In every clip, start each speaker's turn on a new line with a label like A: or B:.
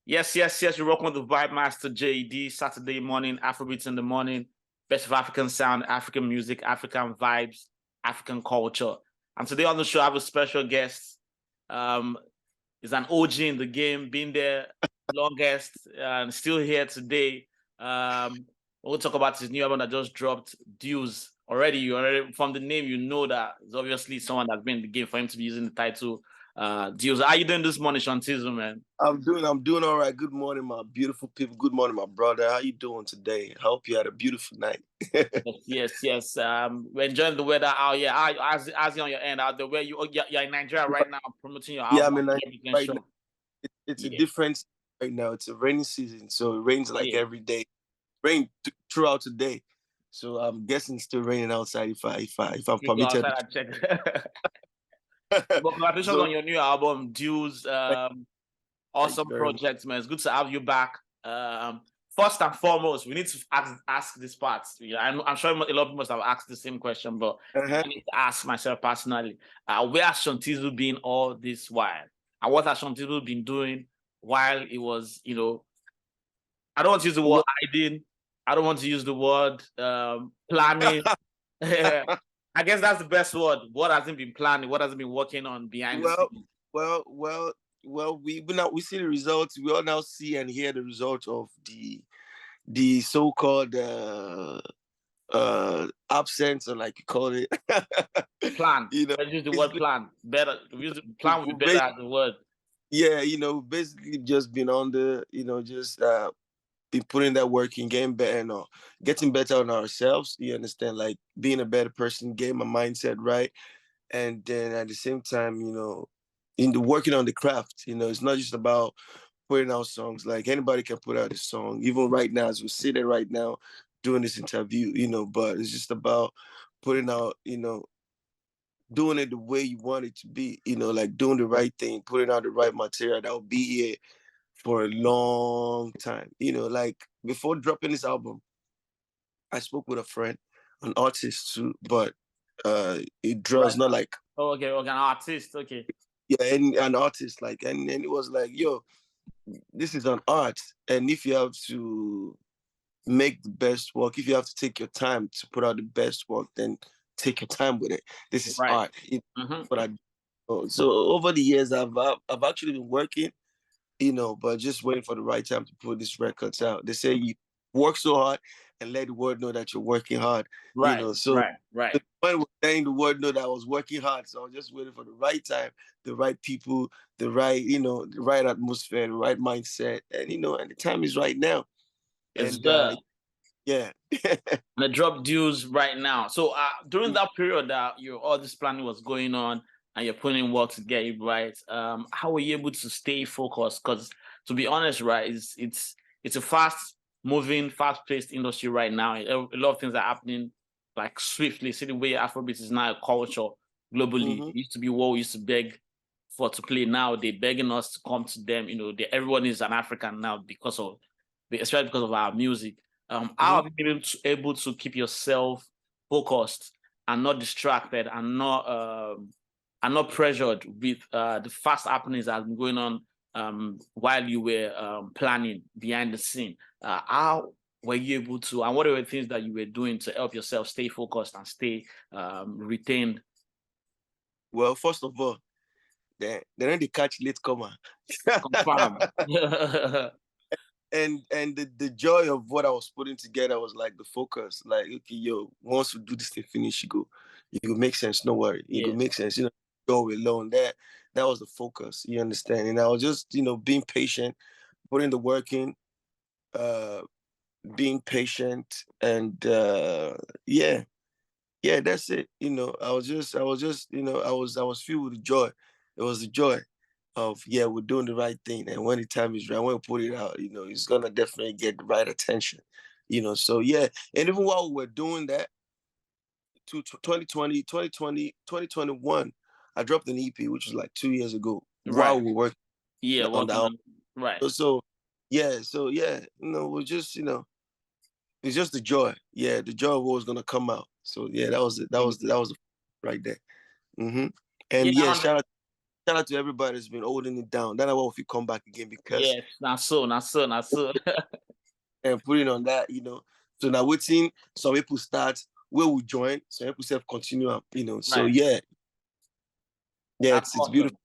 A: Yes. You're welcome to Vibemaster JD, Saturday morning, Afrobeats in the morning, best of African sound, African music, African vibes, African culture. And today on the show, I have a special guest. Um, He's an OG in the game, been there longest, and still here today. We'll talk about his new album that just dropped, Dues. Already from the name, you know that it's obviously someone that's been in the game for him to be using the title Dues. How you doing this morning, Shantizo, man?
B: I'm doing all right. Good morning, my beautiful people. Good morning, my brother. How you doing today? I hope you had a beautiful night.
A: Yes. We're enjoying the weather out here. How's it on your end out there? Where you're in Nigeria right now, promoting your
B: Yeah,
A: album.
B: I'm in Nigeria right now.
A: Sure.
B: It's a
A: Yeah.
B: different right now. It's a rainy season, so it rains like
A: Yeah.
B: every day. Rain throughout the day. So I'm guessing it's still raining outside if I'm
A: You go
B: permitted.
A: outside and check. But congratulations
B: So
A: on your new album, Dues.
B: thank you
A: Awesome
B: very much.
A: project, man. It's good to have you back. First and foremost, we need to ask this part. Yeah, I'm sure a lot of people must have asked the same question, but I need to ask myself personally. Where has Shantizo been all this while? And what has Shantizo been doing while it was, I don't want to use the word hiding. I don't want to use the word planning. I guess that's the best word. What hasn't been planning? What hasn't been working on behind the scenes?
B: We see the results. We all now see and hear the result of the so-called absence, or like you call it.
A: Plan.
B: you know
A: Let's use the word plan. Better. Plan would be better as the word.
B: Yeah, basically just been on the, just been putting that work in, getting better on ourselves. You understand, like being a better person, getting my mindset right, and then at the same time, in the working on the craft. It's not just about putting out songs. Like anybody can put out a song, even right now as we sit there right now doing this interview. But it's just about putting out, doing it the way you want it to be, like doing the right thing, putting out the right material that will be here for a long time. Like before dropping this album, I spoke with a friend, an artist too, but it draws not like.
A: Oh, okay, an artist, okay.
B: Yeah, and an artist, like, and it was like, yo, this is an art, and if you have to make the best work, if you have to take your time to put out the best work, then take your time with it. This is art. But so over the years, I've actually been working, but just waiting for the right time to put these records out. They say you work so hard and let the world know that you're working hard.
A: Right.
B: The point was letting the world know that I was working hard. So I was just waiting for the right time, the right people, the right atmosphere, the right mindset. And and the time is right now.
A: It's
B: and yeah.
A: The drop Dues right now. So during that period that all this planning was going on and you're putting in work to get it right, how were you able to stay focused? Because to be honest, right, it's a fast moving, fast paced industry right now. A lot of things are happening like swiftly. See the way Afrobeats is now a culture globally. It used to be what we used to beg for to play. Now they're begging us to come to them. Everyone is an African now especially because of our music. How have you been able to keep yourself focused and not distracted and not pressured with the fast happenings that have been going on while you were planning behind the scene? How were you able to, and what are the things that you were doing to help yourself stay focused and stay retained?
B: Well, first of all, they don't catch late comer.
A: Confirm.
B: And the joy of what I was putting together was like the focus. Like, okay, yo, once we do this thing finish, you go make sense. No worry, go make sense. Go alone. That was the focus. You understand? And I was just being patient, putting the work in, being patient, and yeah, that's it. I was just I was filled with joy. It was the joy of, we're doing the right thing, and when the time is right, when we put it out, it's gonna definitely get the right attention. So yeah. And even while we were doing that, to 2020, 2021, I dropped an EP, which was like 2 years ago, while we were working on the album.
A: Right.
B: So yeah, we're just it's just the joy. Yeah, the joy of what was gonna come out. So yeah, that was it. That was right there. And shout out shout out to everybody that's been holding it down. That's why if you come back again because
A: Yes, not so.
B: and putting on that, So now waiting, some people start, where we join, some people self continue, So
A: Right.
B: yeah,
A: That's
B: it's
A: awesome.
B: beautiful.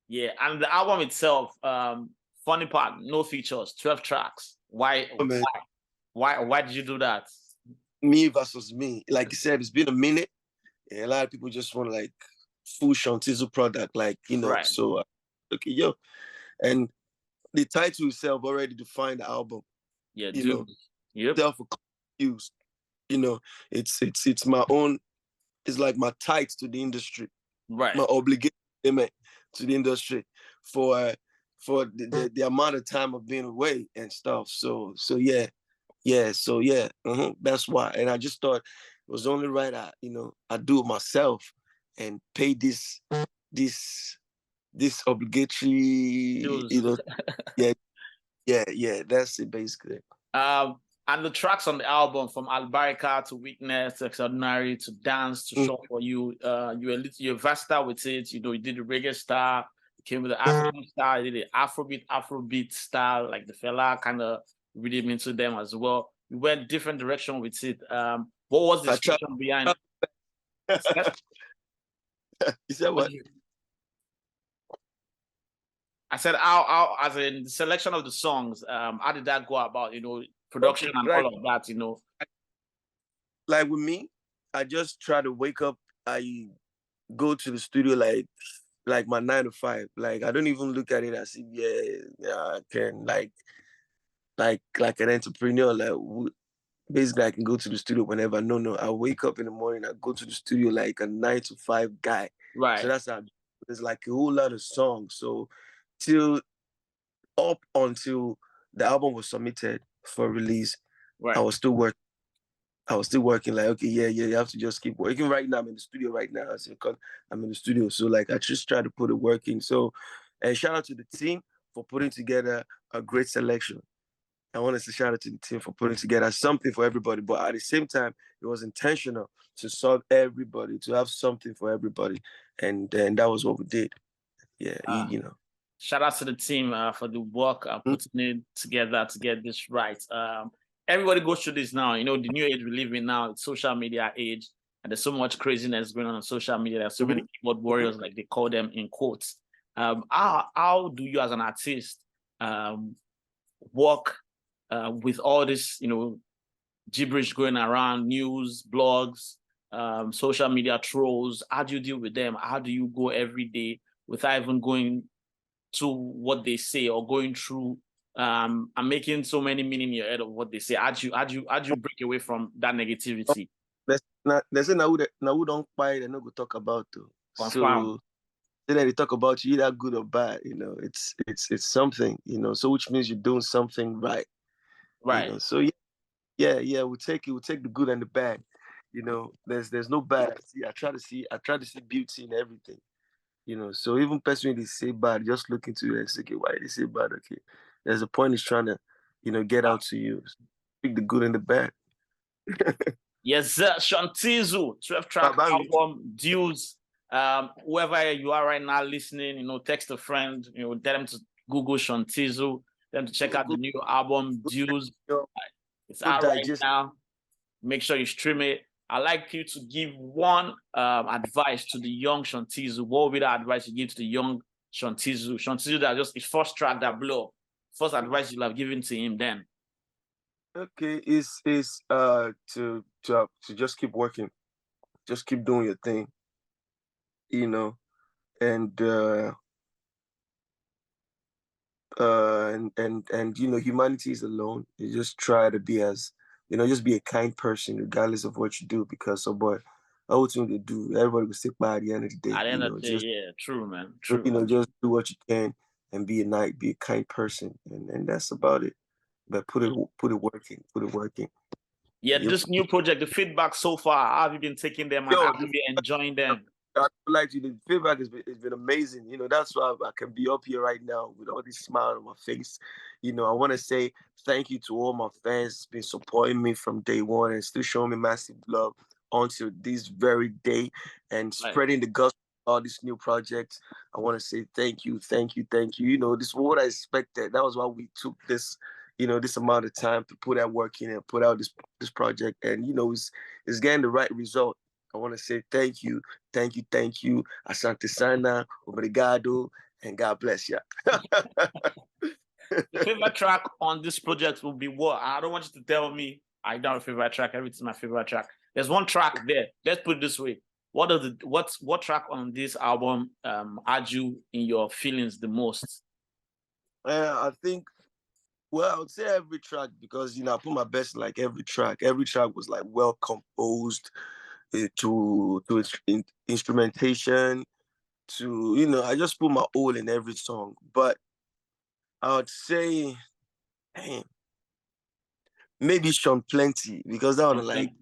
A: Yeah, and the album itself, funny part, no features, 12 tracks. Why?
B: Oh, man,
A: Why did you do that?
B: me versus me. Like you said, it's been a minute. And a lot of people just want like full Shantizo product, like
A: Right.
B: So okay, yo, and the title itself already defined the album.
A: Yeah, dude. Yep.
B: Self confused. It's my own. It's like my tight to the industry,
A: Right.
B: my obligation to the industry for the amount of time of being away and stuff. So yeah. That's why. And I just thought it was only right. I do it myself and pay this obligatory.
A: Dudes.
B: Yeah. That's it basically.
A: And the tracks on the album, from Albarika to Weakness to Extraordinary to Dance to Short for You, you're versatile with it. You did the reggae style, you came with the African style, you did the Afrobeat style, like the fella kind of rhythm into them as well. You went different direction with it. What was the inspiration behind it?
B: You said what?
A: I said, how as in the selection of the songs, how did that go about, production and all of that,
B: Like with me, I just try to wake up, I go to the studio like my 9 to 5. Like I don't even look at it as if I can like an entrepreneur, basically I can go to the studio whenever. No, I wake up in the morning, I go to the studio like a 9 to 5 guy.
A: Right.
B: So that's how there's like a whole lot of songs. So up until the album was submitted for release,
A: right.
B: I was still working. Like, okay, yeah, you have to just keep working. Right now, I'm in the studio right now. I'm in the studio. So like I just try to put it working. So, and shout out to the team for putting together a great selection. I want to say shout out to the team for putting together something for everybody. But at the same time, it was intentional to serve everybody, to have something for everybody. And that was what we did. Yeah,
A: Shout out to the team for the work putting it together to get this right. Everybody goes through this now. The new age we live in now, it's social media age, and there's so much craziness going on social media. There's so many keyboard warriors, like they call them in quotes. How do you as an artist work with all this, gibberish going around, news, blogs, social media trolls? How do you deal with them? How do you go every day without even going to what they say or going through and making so many meaning in your head of what they say? How do you break away from that negativity?
B: They say now we don't buy it and not go talk about it.
A: Confirm.
B: So then they talk about you either good or bad. It's something. So which means you're doing something right.
A: Right.
B: So yeah. We take the good and the bad. There's no bad. I try to see beauty in everything. So even personally they say bad, just look into it and say, okay, why they say bad? Okay, there's a point is trying to, get out to you. So pick the good and the bad.
A: Yes, sir. Shantizo, 12-track album, Dudes. Whoever you are right now listening, text a friend, tell them to Google Shantizo, them to check out the new album, Dudes. It's out right now. Make sure you stream it. I'd like you to give one advice to the young Shantizo. What would be the advice you give to the young Shantizo? Shantizo that just his first track that blew up. First advice you'll have given to him then.
B: Okay, is to just keep working, just keep doing your thing, and humanity is alone. You just try to be just be a kind person regardless of what you do, because everything they do, everybody will stick by at the end of the day.
A: At the end of the day, yeah, true, man. True.
B: Just do what you can and be a kind person, and that's about it. But put it working.
A: Yeah, this new project, the feedback so far, how have you been taking them and how have you been enjoying them?
B: I like you. The feedback has been amazing. That's why I can be up here right now with all this smile on my face. I want to say thank you to all my fans been supporting me from day one and still showing me massive love until this very day and spreading the gospel all these new projects. I want to say thank you, thank you, thank you. You know, this is what I expected. That was why we took this, you know, this amount of time to put that work in and put out this project. And you know, it's getting the right result. I want to say thank you, thank you, thank you. Asante sana, obrigado, and God bless you.
A: Your favorite track on this project will be what? I don't want you to tell me I don't have a favorite track. Everything's my favorite track. There's one track there. Let's put it this way. What track on this album had you in your feelings the most?
B: I think, well, I would say every track because you know I put my best in, like every track. Every track was like well composed to its instrumentation. To you know, I just put my all in every song. But I would say, damn, maybe Sean Plenty because that was like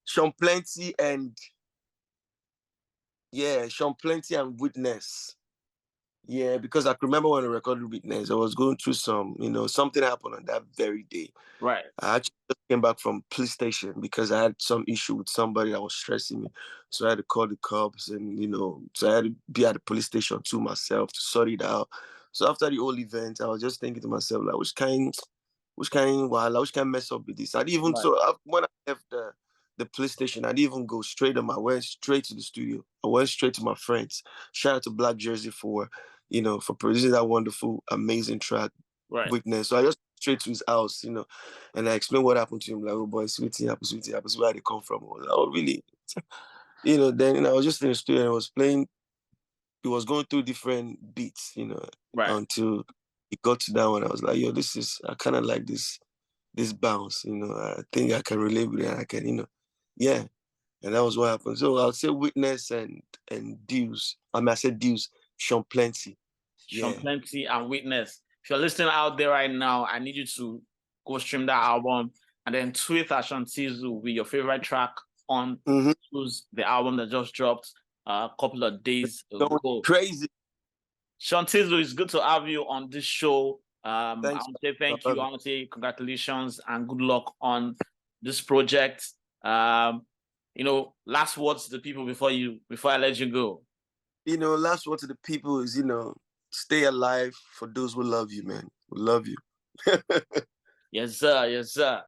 B: Sean Plenty and yeah, Sean Plenty and Witness. Yeah, because I can remember when I recorded Witness, I was going through some, you know, something happened on that very day.
A: Right.
B: I actually just came back from police station because I had some issue with somebody that was stressing me. So I had to call the cops and, you know, so I had to be at the police station to myself to sort it out. So after the whole event, I was just thinking to myself, like, which kind mess up with this? I didn't even,
A: Right.
B: so when I left the police station, I didn't even go straight on. I went straight to the studio. I went straight to my friends. Shout out to Black Jersey for, you know, for producing that wonderful, amazing track,
A: Right.
B: Witness. So I just straight to his house, you know, and I explained what happened to him. Like, oh boy, sweetie happens, where they come from. I was like, oh really? You know, then you know, I was just in the studio and I was playing. He was going through different beats, you know,
A: Right.
B: until it got to that one. I was like, yo, I kind of like this bounce, you know. I think I can relate with it. And I can, you know, yeah. And that was what happened. So I would say Witness and Deuce. I said Deuce, Sean Plenty.
A: Sean
B: Yeah.
A: Plenty and Witness. If you're listening out there right now, I need you to go stream that album and then tweet at Sean Tizzle with your favorite track on the album that just dropped a couple of days ago.
B: Crazy.
A: Sean Tizzle, it's good to have you on this show. I
B: Thanks.
A: want to say thank you. I want to say congratulations and good luck on this project. You know, last words to the people before I let you go.
B: You know, last word to the people is, you know, stay alive for those who love you, man. We love you.
A: Yes, sir. Yes, sir.